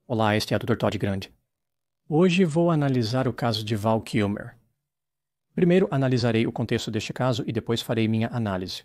Olá, este é o Dr. Todd Grande. Hoje vou analisar o caso de Val Kilmer. Primeiro analisarei o contexto deste caso e depois farei minha análise.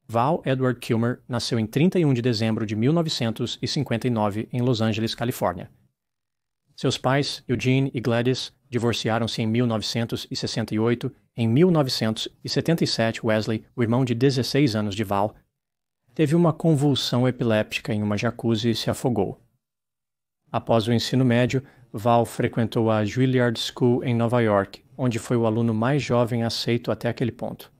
Val Edward Kilmer nasceu em 31 de dezembro de 1959 em Los Angeles, Califórnia. Seus pais, Eugene e Gladys, divorciaram-se em 1968. Em 1977, Wesley, o irmão de 16 anos de Val, teve uma convulsão epiléptica em uma jacuzzi e se afogou. Após o ensino médio, Val frequentou a Juilliard School em Nova York, onde foi o aluno mais jovem aceito até aquele ponto.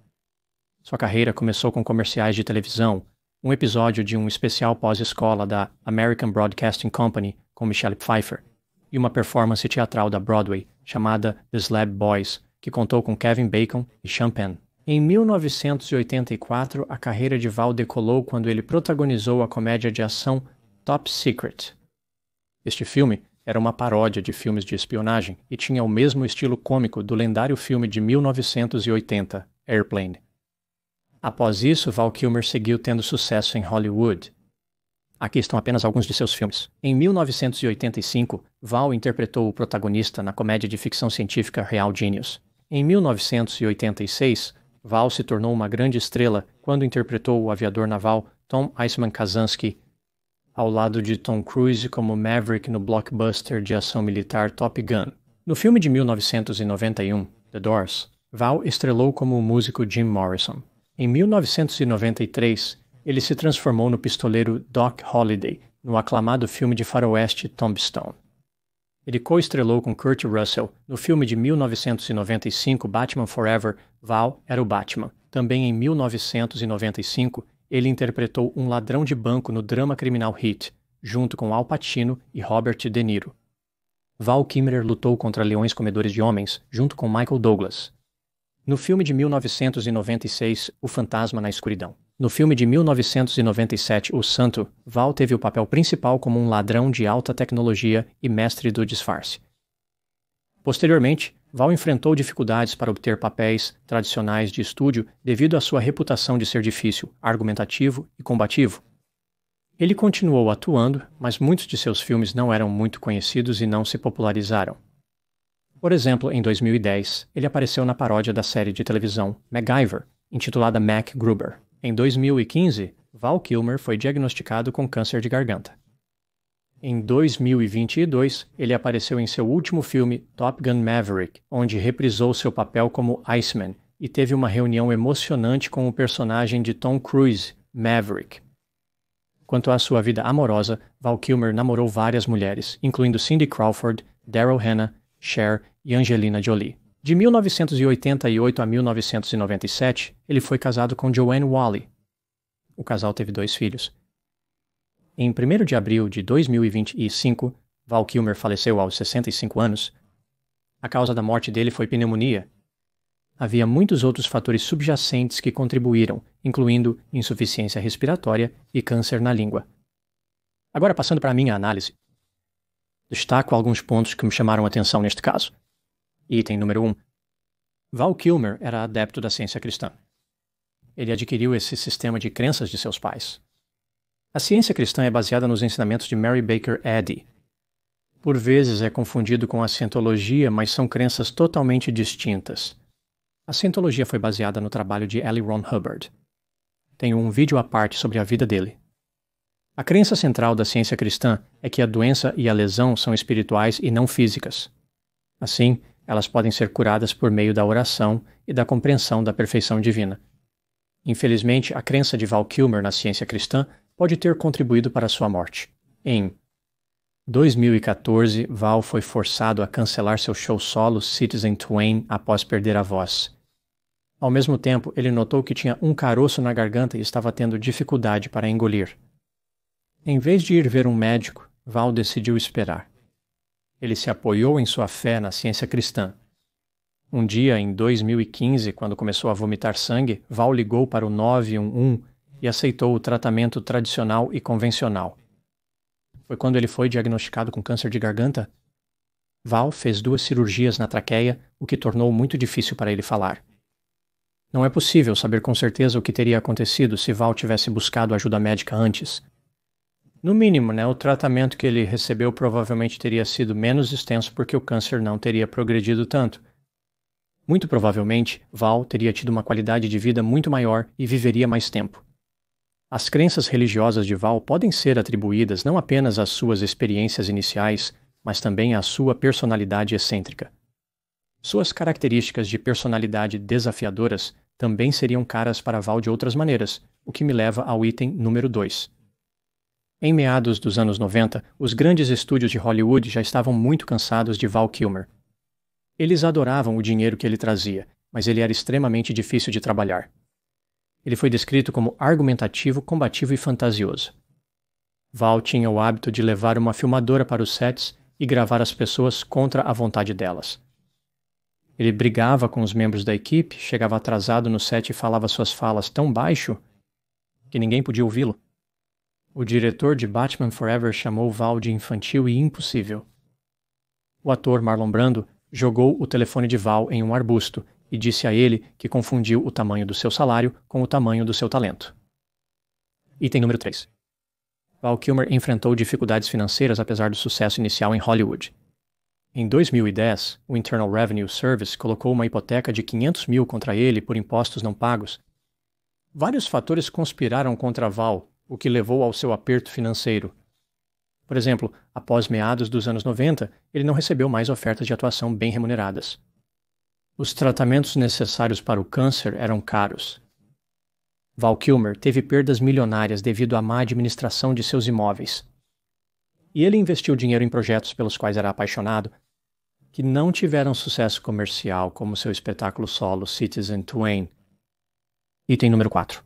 Sua carreira começou com comerciais de televisão, um episódio de um especial pós-escola da American Broadcasting Company com Michelle Pfeiffer e uma performance teatral da Broadway chamada The Slab Boys, que contou com Kevin Bacon e Sean Penn. Em 1984, a carreira de Val decolou quando ele protagonizou a comédia de ação Top Secret. Este filme era uma paródia de filmes de espionagem e tinha o mesmo estilo cômico do lendário filme de 1980, Airplane. Após isso, Val Kilmer seguiu tendo sucesso em Hollywood. Aqui estão apenas alguns de seus filmes. Em 1985, Val interpretou o protagonista na comédia de ficção científica Real Genius. Em 1986, Val se tornou uma grande estrela quando interpretou o aviador naval Tom Iceman Kazansky ao lado de Tom Cruise como Maverick no blockbuster de ação militar Top Gun. No filme de 1991, The Doors, Val estrelou como o músico Jim Morrison. Em 1993, ele se transformou no pistoleiro Doc Holliday no aclamado filme de faroeste Tombstone. Ele co-estrelou com Kurt Russell no filme de 1995 Batman Forever. Val era o Batman. Também em 1995, ele interpretou um ladrão de banco no drama criminal Heat, junto com Al Pacino e Robert De Niro. Val Kilmer lutou contra leões comedores de homens, junto com Michael Douglas. No filme de 1996, O Fantasma na Escuridão. No filme de 1997, O Santo, Val teve o papel principal como um ladrão de alta tecnologia e mestre do disfarce. Posteriormente, Val enfrentou dificuldades para obter papéis tradicionais de estúdio devido à sua reputação de ser difícil, argumentativo e combativo. Ele continuou atuando, mas muitos de seus filmes não eram muito conhecidos e não se popularizaram. Por exemplo, em 2010, ele apareceu na paródia da série de televisão MacGyver, intitulada Mac Gruber. Em 2015, Val Kilmer foi diagnosticado com câncer de garganta. Em 2022, ele apareceu em seu último filme, Top Gun Maverick, onde reprisou seu papel como Iceman e teve uma reunião emocionante com o personagem de Tom Cruise, Maverick. Quanto à sua vida amorosa, Val Kilmer namorou várias mulheres, incluindo Cindy Crawford, Daryl Hannah, Cher e Angelina Jolie. De 1988 a 1997, ele foi casado com Joanne Whalley. O casal teve 2 filhos. Em 1º de abril de 2025, Val Kilmer faleceu aos 65 anos. A causa da morte dele foi pneumonia. Havia muitos outros fatores subjacentes que contribuíram, incluindo insuficiência respiratória e câncer na língua. Agora, passando para a minha análise, destaco alguns pontos que me chamaram a atenção neste caso. Item número 1. Val Kilmer era adepto da ciência cristã. Ele adquiriu esse sistema de crenças de seus pais. A ciência cristã é baseada nos ensinamentos de Mary Baker Eddy. Por vezes é confundido com a cientologia, mas são crenças totalmente distintas. A cientologia foi baseada no trabalho de L. Ron Hubbard. Tenho um vídeo à parte sobre a vida dele. A crença central da ciência cristã é que a doença e a lesão são espirituais e não físicas. Assim, elas podem ser curadas por meio da oração e da compreensão da perfeição divina. Infelizmente, a crença de Val Kilmer na ciência cristã pode ter contribuído para sua morte. Em 2014, Val foi forçado a cancelar seu show solo Citizen Twain após perder a voz. Ao mesmo tempo, ele notou que tinha um caroço na garganta e estava tendo dificuldade para engolir. Em vez de ir ver um médico, Val decidiu esperar. Ele se apoiou em sua fé na ciência cristã. Um dia, em 2015, quando começou a vomitar sangue, Val ligou para o 911 e aceitou o tratamento tradicional e convencional. Foi quando ele foi diagnosticado com câncer de garganta. Val fez 2 cirurgias na traqueia, o que tornou muito difícil para ele falar. Não é possível saber com certeza o que teria acontecido se Val tivesse buscado ajuda médica antes. No mínimo, né, o tratamento que ele recebeu provavelmente teria sido menos extenso porque o câncer não teria progredido tanto. Muito provavelmente, Val teria tido uma qualidade de vida muito maior e viveria mais tempo. As crenças religiosas de Val podem ser atribuídas não apenas às suas experiências iniciais, mas também à sua personalidade excêntrica. Suas características de personalidade desafiadoras também seriam caras para Val de outras maneiras, o que me leva ao item número 2. Em meados dos anos 90, os grandes estúdios de Hollywood já estavam muito cansados de Val Kilmer. Eles adoravam o dinheiro que ele trazia, mas ele era extremamente difícil de trabalhar. Ele foi descrito como argumentativo, combativo e fantasioso. Val tinha o hábito de levar uma filmadora para os sets e gravar as pessoas contra a vontade delas. Ele brigava com os membros da equipe, chegava atrasado no set e falava suas falas tão baixo que ninguém podia ouvi-lo. O diretor de Batman Forever chamou Val de infantil e impossível. O ator Marlon Brando jogou o telefone de Val em um arbusto e disse a ele que confundiu o tamanho do seu salário com o tamanho do seu talento. Item número 3. Val Kilmer enfrentou dificuldades financeiras apesar do sucesso inicial em Hollywood. Em 2010, o Internal Revenue Service colocou uma hipoteca de 500 mil contra ele por impostos não pagos. Vários fatores conspiraram contra Val, o que levou ao seu aperto financeiro. Por exemplo, após meados dos anos 90, ele não recebeu mais ofertas de atuação bem remuneradas. Os tratamentos necessários para o câncer eram caros. Val Kilmer teve perdas milionárias devido à má administração de seus imóveis. E ele investiu dinheiro em projetos pelos quais era apaixonado, que não tiveram sucesso comercial, como seu espetáculo solo Citizen Twain. Item número 4.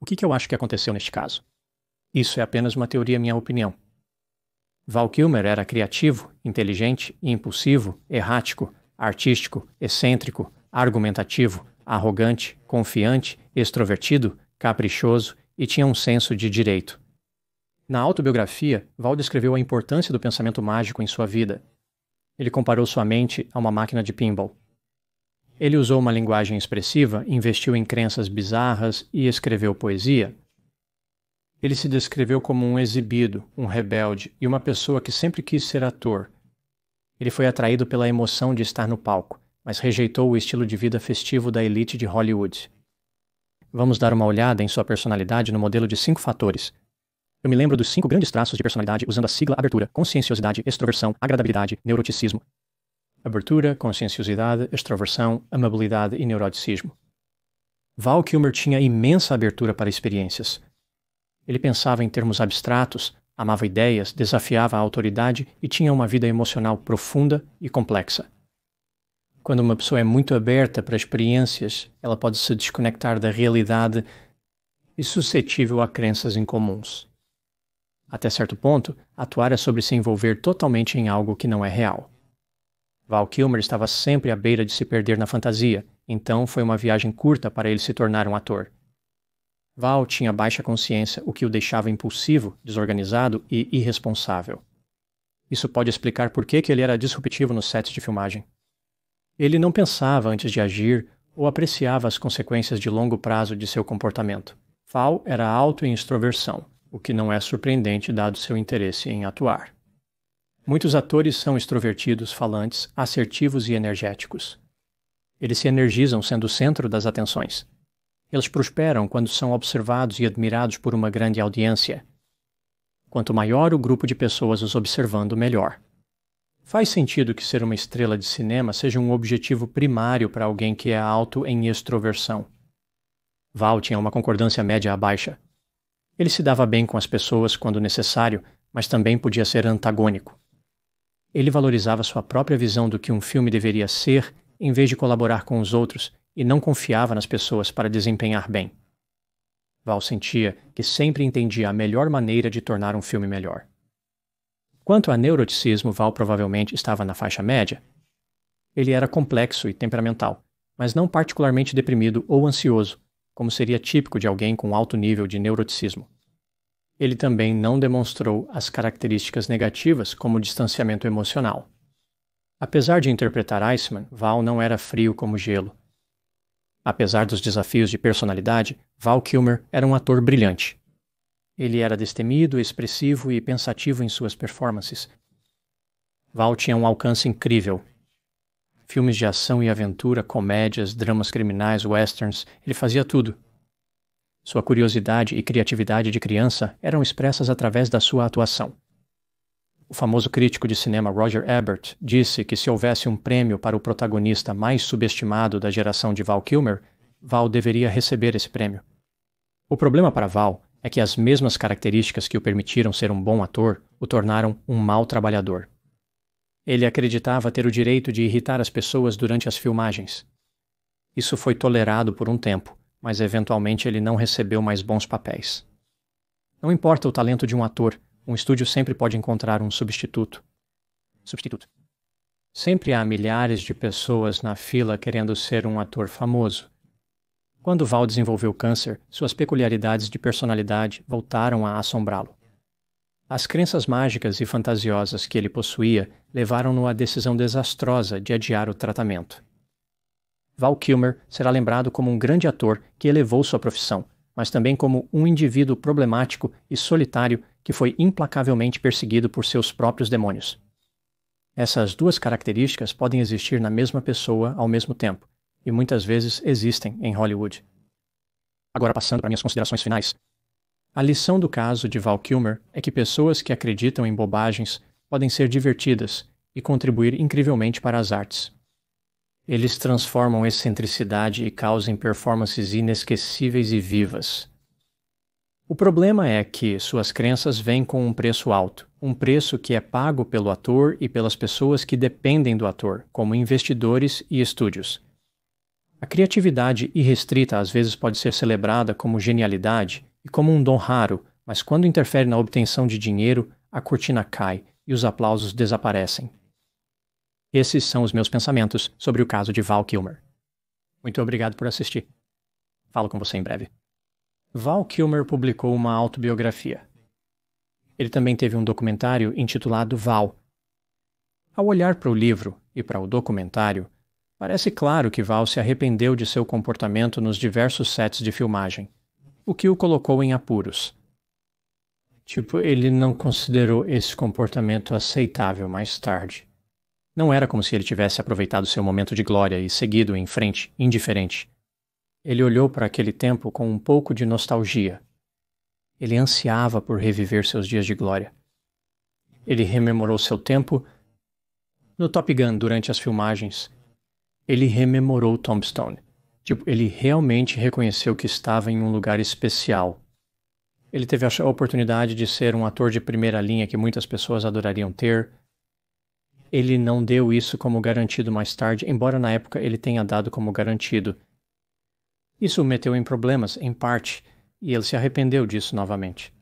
O que eu acho que aconteceu neste caso? Isso é apenas uma teoria, minha opinião. Val Kilmer era criativo, inteligente, impulsivo, errático, artístico, excêntrico, argumentativo, arrogante, confiante, extrovertido, caprichoso e tinha um senso de direito. Na autobiografia, Val descreveu a importância do pensamento mágico em sua vida. Ele comparou sua mente a uma máquina de pinball. Ele usou uma linguagem expressiva, investiu em crenças bizarras e escreveu poesia. Ele se descreveu como um exibido, um rebelde e uma pessoa que sempre quis ser ator. Ele foi atraído pela emoção de estar no palco, mas rejeitou o estilo de vida festivo da elite de Hollywood. Vamos dar uma olhada em sua personalidade no modelo de 5 fatores. Eu me lembro dos 5 grandes traços de personalidade usando a sigla abertura, conscienciosidade, extroversão, agradabilidade, neuroticismo. Abertura, conscienciosidade, extroversão, amabilidade e neuroticismo. Val Kilmer tinha imensa abertura para experiências. Ele pensava em termos abstratos, amava ideias, desafiava a autoridade e tinha uma vida emocional profunda e complexa. Quando uma pessoa é muito aberta para experiências, ela pode se desconectar da realidade e suscetível a crenças incomuns. Até certo ponto, atuar é sobre se envolver totalmente em algo que não é real. Val Kilmer estava sempre à beira de se perder na fantasia, então foi uma viagem curta para ele se tornar um ator. Val tinha baixa consciência, o que o deixava impulsivo, desorganizado e irresponsável. Isso pode explicar por que ele era disruptivo nos sets de filmagem. Ele não pensava antes de agir ou apreciava as consequências de longo prazo de seu comportamento. Val era alto em extroversão, o que não é surpreendente dado seu interesse em atuar. Muitos atores são extrovertidos, falantes, assertivos e energéticos. Eles se energizam sendo o centro das atenções. Eles prosperam quando são observados e admirados por uma grande audiência. Quanto maior o grupo de pessoas os observando, melhor. Faz sentido que ser uma estrela de cinema seja um objetivo primário para alguém que é alto em extroversão. Val tinha uma concordância média a baixa. Ele se dava bem com as pessoas quando necessário, mas também podia ser antagônico. Ele valorizava sua própria visão do que um filme deveria ser, em vez de colaborar com os outros, e não confiava nas pessoas para desempenhar bem. Val sentia que sempre entendia a melhor maneira de tornar um filme melhor. Quanto a neuroticismo, Val provavelmente estava na faixa média. Ele era complexo e temperamental, mas não particularmente deprimido ou ansioso, como seria típico de alguém com alto nível de neuroticismo. Ele também não demonstrou as características negativas como distanciamento emocional. Apesar de interpretar Iceman, Val não era frio como gelo. Apesar dos desafios de personalidade, Val Kilmer era um ator brilhante. Ele era destemido, expressivo e pensativo em suas performances. Val tinha um alcance incrível. Filmes de ação e aventura, comédias, dramas criminais, westerns, ele fazia tudo. Sua curiosidade e criatividade de criança eram expressas através da sua atuação. O famoso crítico de cinema Roger Ebert disse que se houvesse um prêmio para o protagonista mais subestimado da geração de Val Kilmer, Val deveria receber esse prêmio. O problema para Val é que as mesmas características que o permitiram ser um bom ator o tornaram um mau trabalhador. Ele acreditava ter o direito de irritar as pessoas durante as filmagens. Isso foi tolerado por um tempo, mas eventualmente ele não recebeu mais bons papéis. Não importa o talento de um ator, um estúdio sempre pode encontrar um substituto. Sempre há milhares de pessoas na fila querendo ser um ator famoso. Quando Val desenvolveu câncer, suas peculiaridades de personalidade voltaram a assombrá-lo. As crenças mágicas e fantasiosas que ele possuía levaram-no à decisão desastrosa de adiar o tratamento. Val Kilmer será lembrado como um grande ator que elevou sua profissão, mas também como um indivíduo problemático e solitário que foi implacavelmente perseguido por seus próprios demônios. Essas duas características podem existir na mesma pessoa ao mesmo tempo, e muitas vezes existem em Hollywood. Agora, passando para minhas considerações finais. A lição do caso de Val Kilmer é que pessoas que acreditam em bobagens podem ser divertidas e contribuir incrivelmente para as artes. Eles transformam excentricidade e causam performances inesquecíveis e vivas. O problema é que suas crenças vêm com um preço alto, um preço que é pago pelo ator e pelas pessoas que dependem do ator, como investidores e estúdios. A criatividade irrestrita às vezes pode ser celebrada como genialidade e como um dom raro, mas quando interfere na obtenção de dinheiro, a cortina cai e os aplausos desaparecem. Esses são os meus pensamentos sobre o caso de Val Kilmer. Muito obrigado por assistir. Falo com você em breve. Val Kilmer publicou uma autobiografia. Ele também teve um documentário intitulado Val. Ao olhar para o livro e para o documentário, parece claro que Val se arrependeu de seu comportamento nos diversos sets de filmagem, o que o colocou em apuros. Ele não considerou esse comportamento aceitável mais tarde. Não era como se ele tivesse aproveitado seu momento de glória e seguido em frente, indiferente. Ele olhou para aquele tempo com um pouco de nostalgia. Ele ansiava por reviver seus dias de glória. Ele rememorou seu tempo no Top Gun durante as filmagens. Ele rememorou Tombstone. Ele realmente reconheceu que estava em um lugar especial. Ele teve a oportunidade de ser um ator de primeira linha que muitas pessoas adorariam ter. Ele não deu isso como garantido mais tarde, embora na época ele tenha dado como garantido. Isso o meteu em problemas, em parte, e ele se arrependeu disso novamente.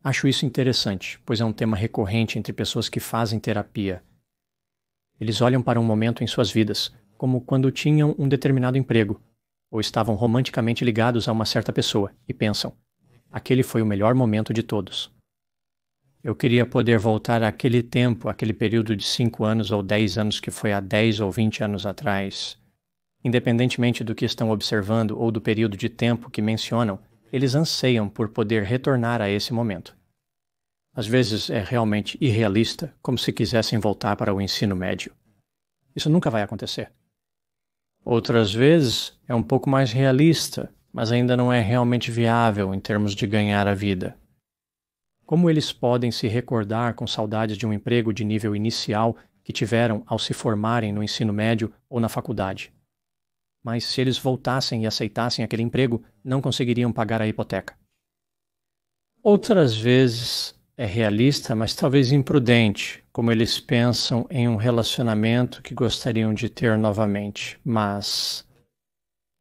Acho isso interessante, pois é um tema recorrente entre pessoas que fazem terapia. Eles olham para um momento em suas vidas, como quando tinham um determinado emprego, ou estavam romanticamente ligados a uma certa pessoa, e pensam, aquele foi o melhor momento de todos. Eu queria poder voltar àquele tempo, àquele período de 5 anos ou 10 anos que foi há 10 ou 20 anos atrás. Independentemente do que estão observando ou do período de tempo que mencionam, eles anseiam por poder retornar a esse momento. Às vezes é realmente irrealista, como se quisessem voltar para o ensino médio. Isso nunca vai acontecer. Outras vezes é um pouco mais realista, mas ainda não é realmente viável em termos de ganhar a vida. Como eles podem se recordar com saudades de um emprego de nível inicial que tiveram ao se formarem no ensino médio ou na faculdade? Mas se eles voltassem e aceitassem aquele emprego, não conseguiriam pagar a hipoteca. Outras vezes é realista, mas talvez imprudente, como eles pensam em um relacionamento que gostariam de ter novamente, mas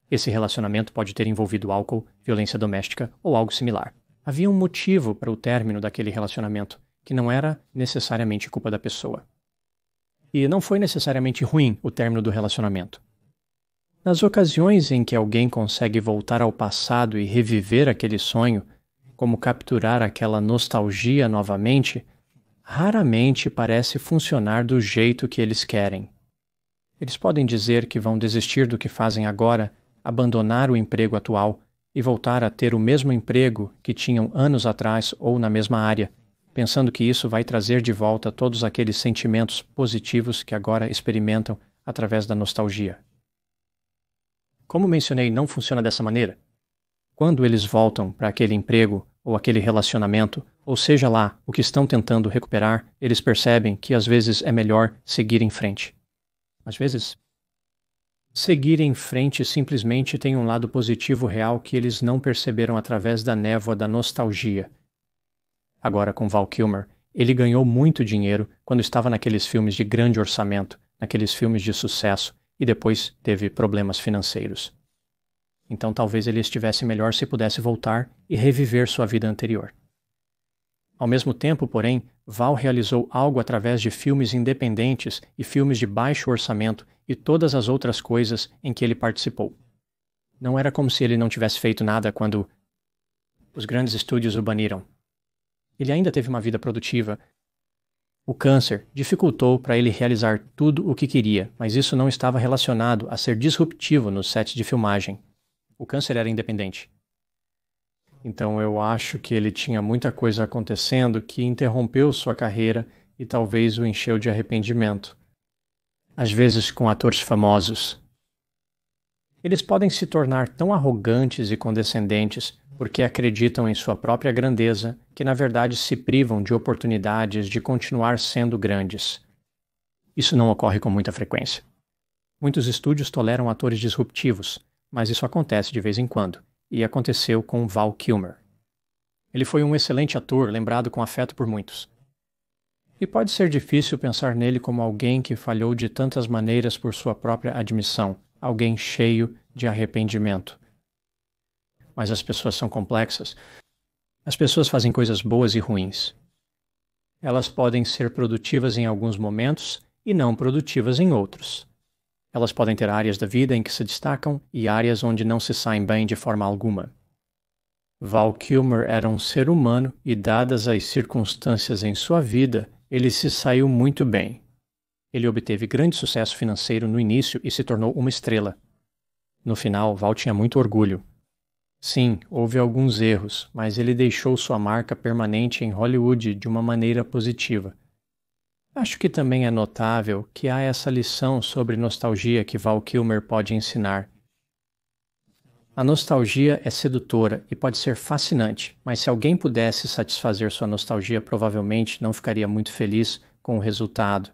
esse relacionamento pode ter envolvido álcool, violência doméstica ou algo similar. Havia um motivo para o término daquele relacionamento, que não era necessariamente culpa da pessoa. E não foi necessariamente ruim o término do relacionamento. Nas ocasiões em que alguém consegue voltar ao passado e reviver aquele sonho, como capturar aquela nostalgia novamente, raramente parece funcionar do jeito que eles querem. Eles podem dizer que vão desistir do que fazem agora, abandonar o emprego atual e voltar a ter o mesmo emprego que tinham anos atrás ou na mesma área, pensando que isso vai trazer de volta todos aqueles sentimentos positivos que agora experimentam através da nostalgia. Como mencionei, não funciona dessa maneira. Quando eles voltam para aquele emprego ou aquele relacionamento, ou seja lá o que estão tentando recuperar, eles percebem que às vezes é melhor seguir em frente. Às vezes, seguir em frente simplesmente tem um lado positivo real que eles não perceberam através da névoa da nostalgia. Agora, com Val Kilmer, ele ganhou muito dinheiro quando estava naqueles filmes de grande orçamento, naqueles filmes de sucesso, e depois teve problemas financeiros. Então talvez ele estivesse melhor se pudesse voltar e reviver sua vida anterior. Ao mesmo tempo, porém, Val realizou algo através de filmes independentes e filmes de baixo orçamento e todas as outras coisas em que ele participou. Não era como se ele não tivesse feito nada quando os grandes estúdios o baniram. Ele ainda teve uma vida produtiva. O câncer dificultou para ele realizar tudo o que queria, mas isso não estava relacionado a ser disruptivo no set de filmagem. O câncer era independente. Então eu acho que ele tinha muita coisa acontecendo que interrompeu sua carreira e talvez o encheu de arrependimento. Às vezes com atores famosos. Eles podem se tornar tão arrogantes e condescendentes porque acreditam em sua própria grandeza que na verdade se privam de oportunidades de continuar sendo grandes. Isso não ocorre com muita frequência. Muitos estúdios toleram atores disruptivos, mas isso acontece de vez em quando, e aconteceu com Val Kilmer. Ele foi um excelente ator, lembrado com afeto por muitos. E pode ser difícil pensar nele como alguém que falhou de tantas maneiras por sua própria admissão, alguém cheio de arrependimento. Mas as pessoas são complexas. As pessoas fazem coisas boas e ruins. Elas podem ser produtivas em alguns momentos e não produtivas em outros. Elas podem ter áreas da vida em que se destacam e áreas onde não se saem bem de forma alguma. Val Kilmer era um ser humano e, dadas as circunstâncias em sua vida, ele se saiu muito bem. Ele obteve grande sucesso financeiro no início e se tornou uma estrela. No final, Val tinha muito orgulho. Sim, houve alguns erros, mas ele deixou sua marca permanente em Hollywood de uma maneira positiva. Acho que também é notável que há essa lição sobre nostalgia que Val Kilmer pode ensinar. A nostalgia é sedutora e pode ser fascinante, mas se alguém pudesse satisfazer sua nostalgia, provavelmente não ficaria muito feliz com o resultado.